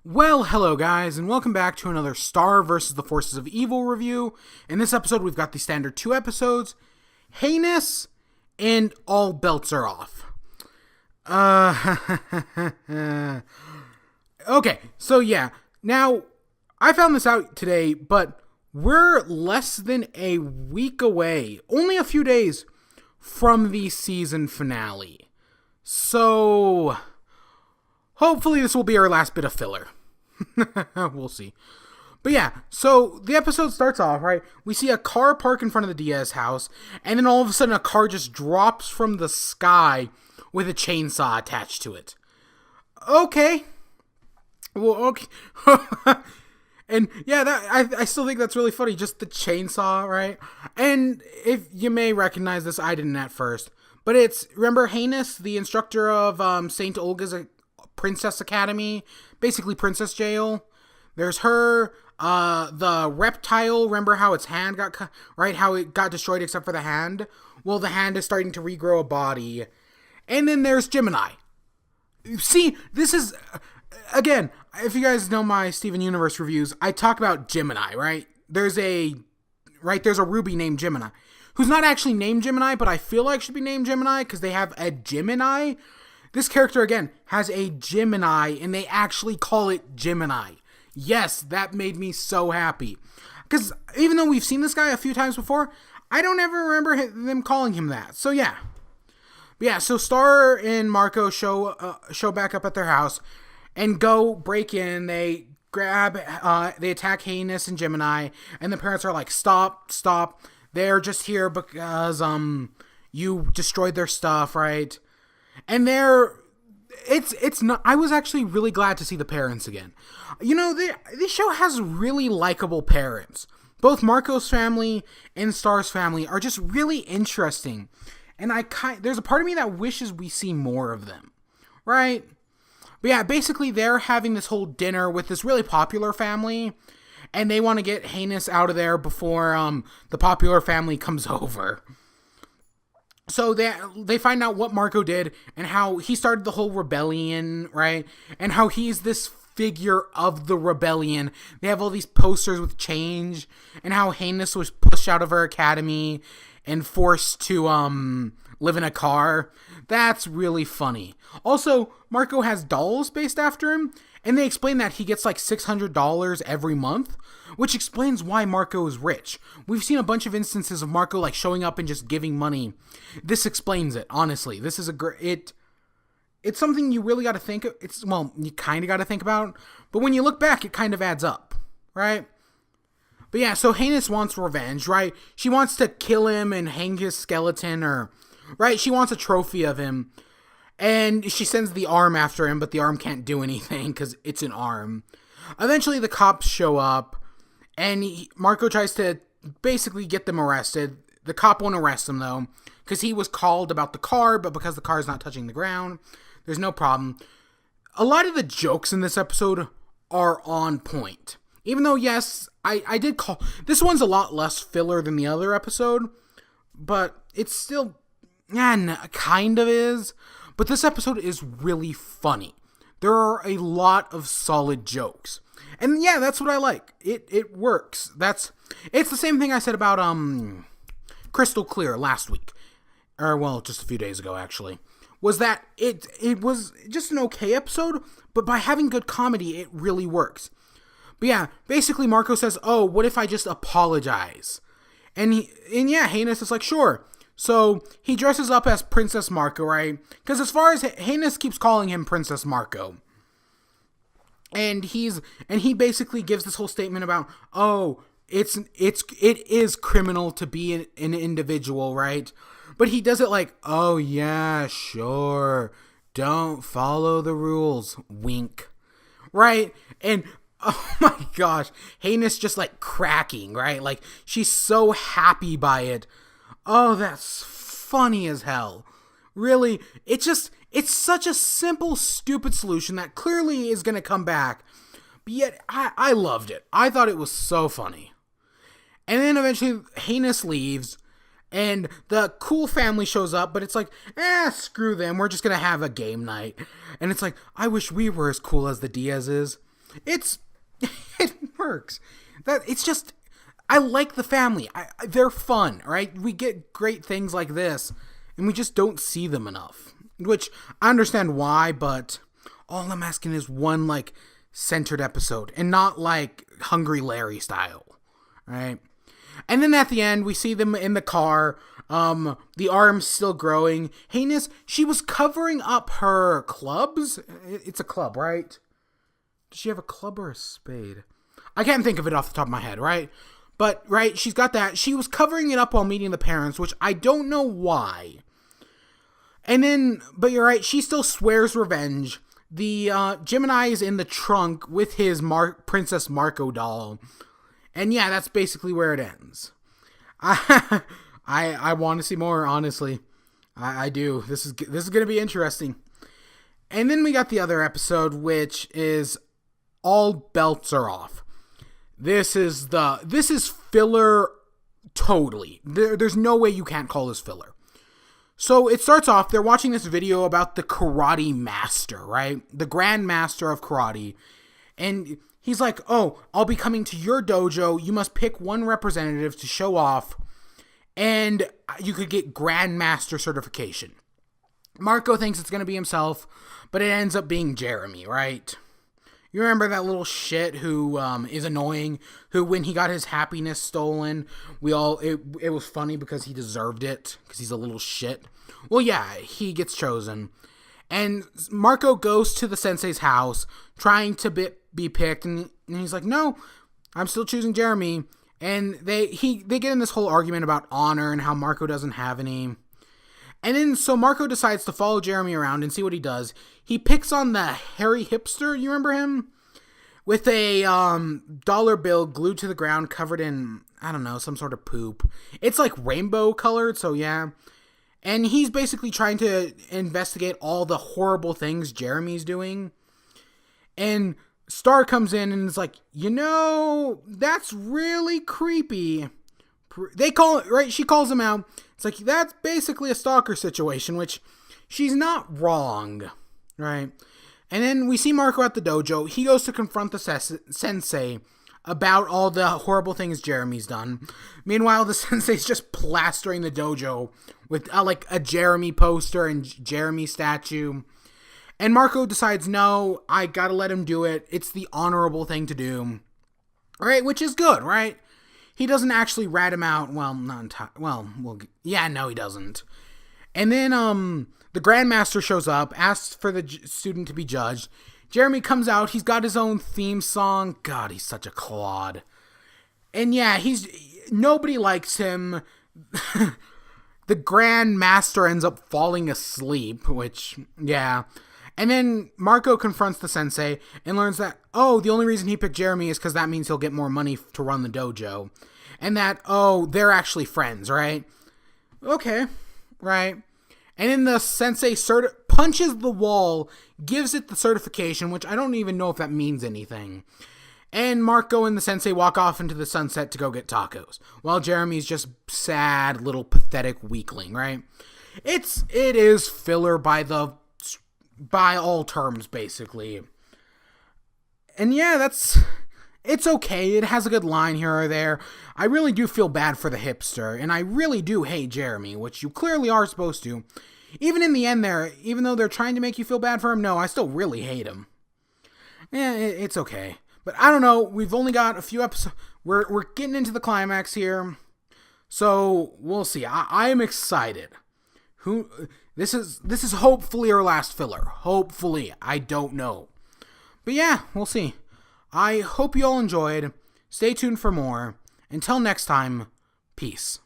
Well, hello guys, and welcome back to another Star versus the Forces of Evil review. In this episode, we've got the standard 2 episodes, Heinous, and All Belts Are Off. Okay, so yeah, now, I found this out today, but we're less than a week away, only a few days, from the season finale. So, hopefully this will be our last bit of filler. We'll see. But yeah, so the episode starts off, right? We see a car park in front of the Diaz house, and then all of a sudden a car just drops from the sky with a chainsaw attached to it. Okay. Well, okay. And yeah, I still think that's really funny, just the chainsaw, right? And if you may recognize this, I didn't at first, but remember Heinous, the instructor of St. Olga's Princess Academy, basically Princess Jail? There's her, the reptile, remember how its hand got cut, right? How it got destroyed except for the hand? Well, the hand is starting to regrow a body. And then there's Gemini. See, this is, again, if you guys know my Steven Universe reviews, I talk about Gemini, right? There's a Ruby named Gemini, who's not actually named Gemini, but I feel like should be named Gemini because they have a Gemini. This character, again, has a Gemini, and they actually call it Gemini. Yes, that made me so happy. Because even though we've seen this guy a few times before, I don't ever remember them calling him that. So yeah. But yeah, so Star and Marco show back up at their house and go break in. They they attack Heinous and Gemini, and the parents are like, stop. They're just here because, you destroyed their stuff, right? And it's not, I was actually really glad to see the parents again. You know, this show has really likable parents. Both Marco's family and Star's family are just really interesting. And there's a part of me that wishes we see more of them, right? But yeah, basically they're having this whole dinner with this really popular family, and they want to get Heinous out of there before the popular family comes over. So they find out what Marco did and how he started the whole rebellion, right? And how he's this figure of the rebellion. They have all these posters with change, and how Heinous was pushed out of her academy and forced to live in a car. That's really funny. Also, Marco has dolls based after him, and they explain that he gets like $600 every month, which explains why Marco is rich. We've seen a bunch of instances of Marco like showing up and just giving money. This explains it, honestly. This is it's something you really got to think of. You kind of got to think about, but when you look back, it kind of adds up, right? But yeah, so Heinous wants revenge, right? She wants to kill him and hang his skeleton, right? She wants a trophy of him. And she sends the arm after him, but the arm can't do anything because it's an arm. Eventually, the cops show up, and Marco tries to basically get them arrested. The cop won't arrest him, though, because he was called about the car, but because the car is not touching the ground, there's no problem. A lot of the jokes in this episode are on point. Even though, yes, I did call... This one's a lot less filler than the other episode, but it's still... kind of is... But this episode is really funny. There are a lot of solid jokes. And yeah, that's what I like. It works. It's the same thing I said about Crystal Clear last week. Or well, just a few days ago actually. Was that it was just an okay episode, but by having good comedy, it really works. But yeah, basically Marco says, "Oh, what if I just apologize?" And Heinous is like, "Sure." So, he dresses up as Princess Marco, right? Because as far as Heinous keeps calling him Princess Marco. And he basically gives this whole statement about, oh, it is criminal to be an individual, right? But he does it like, oh yeah, sure. Don't follow the rules. Wink. Right? And oh my gosh, Heinous just like cracking, right? Like, she's so happy by it. Oh, that's funny as hell. Really, it's such a simple, stupid solution that clearly is going to come back. But yet, I loved it. I thought it was so funny. And then eventually, Heinous leaves, and the cool family shows up, but it's like, screw them. We're just going to have a game night. And it's like, I wish we were as cool as the Diazes. It's it works. It's just I like the family. They're fun, right? We get great things like this, and we just don't see them enough. Which I understand why, but all I'm asking is one like centered episode, and not like Hungry Larry style, right? And then at the end, we see them in the car. The arm's still growing. Heinous, she was covering up her clubs. It's a club, right? Does she have a club or a spade? I can't think of it off the top of my head, right? But, right, she's got that. She was covering it up while meeting the parents, which I don't know why. And then, but you're right, she still swears revenge. The Gemini is in the trunk with his Princess Marco doll. And yeah, that's basically where it ends. I want to see more, honestly. I do. This is going to be interesting. And then we got the other episode, which is All Belts Are Off. This is filler totally. There's no way you can't call this filler. So it starts off, they're watching this video about the karate master, right? The Grand Master of Karate. And he's like, oh, I'll be coming to your dojo. You must pick one representative to show off. And you could get Grand Master certification. Marco thinks it's going to be himself, but it ends up being Jeremy, right? You remember that little shit who is annoying, who when he got his happiness stolen, it was funny because he deserved it, because he's a little shit. Well, yeah, he gets chosen. And Marco goes to the sensei's house, trying to be picked, and he's like, no, I'm still choosing Jeremy. And they get in this whole argument about honor and how Marco doesn't have any. And then, so Marco decides to follow Jeremy around and see what he does. He picks on the hairy hipster, you remember him? With a dollar bill glued to the ground, covered in, I don't know, some sort of poop. It's like rainbow colored, so yeah. And he's basically trying to investigate all the horrible things Jeremy's doing. And Star comes in and is like, that's really creepy. They call it, right? She calls him out. It's like, that's basically a stalker situation, which she's not wrong, right? And then we see Marco at the dojo. He goes to confront the sensei about all the horrible things Jeremy's done. Meanwhile, the sensei's just plastering the dojo with like a Jeremy poster and Jeremy statue. And Marco decides, no, I gotta let him do it. It's the honorable thing to do. Right? Which is good, right? He doesn't actually rat him out. Well, not entirely. No, he doesn't. And then the Grandmaster shows up, asks for the student to be judged. Jeremy comes out. He's got his own theme song. God, he's such a clod. And yeah, nobody likes him. The Grandmaster ends up falling asleep, which, yeah. And then Marco confronts the sensei and learns that, the only reason he picked Jeremy is because that means he'll get more money to run the dojo. And that, they're actually friends, right? Okay, right. And then the sensei punches the wall, gives it the certification, which I don't even know if that means anything. And Marco and the sensei walk off into the sunset to go get tacos, while Jeremy's just sad, little pathetic weakling, right? It is filler by all terms, basically. And yeah, it's okay. It has a good line here or there. I really do feel bad for the hipster, and I really do hate Jeremy, which you clearly are supposed to. Even in the end there, even though they're trying to make you feel bad for him, no, I still really hate him. Yeah, it's okay. But I don't know, we've only got a few episodes. We're getting into the climax here. So, we'll see. I am excited. This is hopefully our last filler. Hopefully. I don't know. But yeah, we'll see. I hope you all enjoyed. Stay tuned for more. Until next time, peace.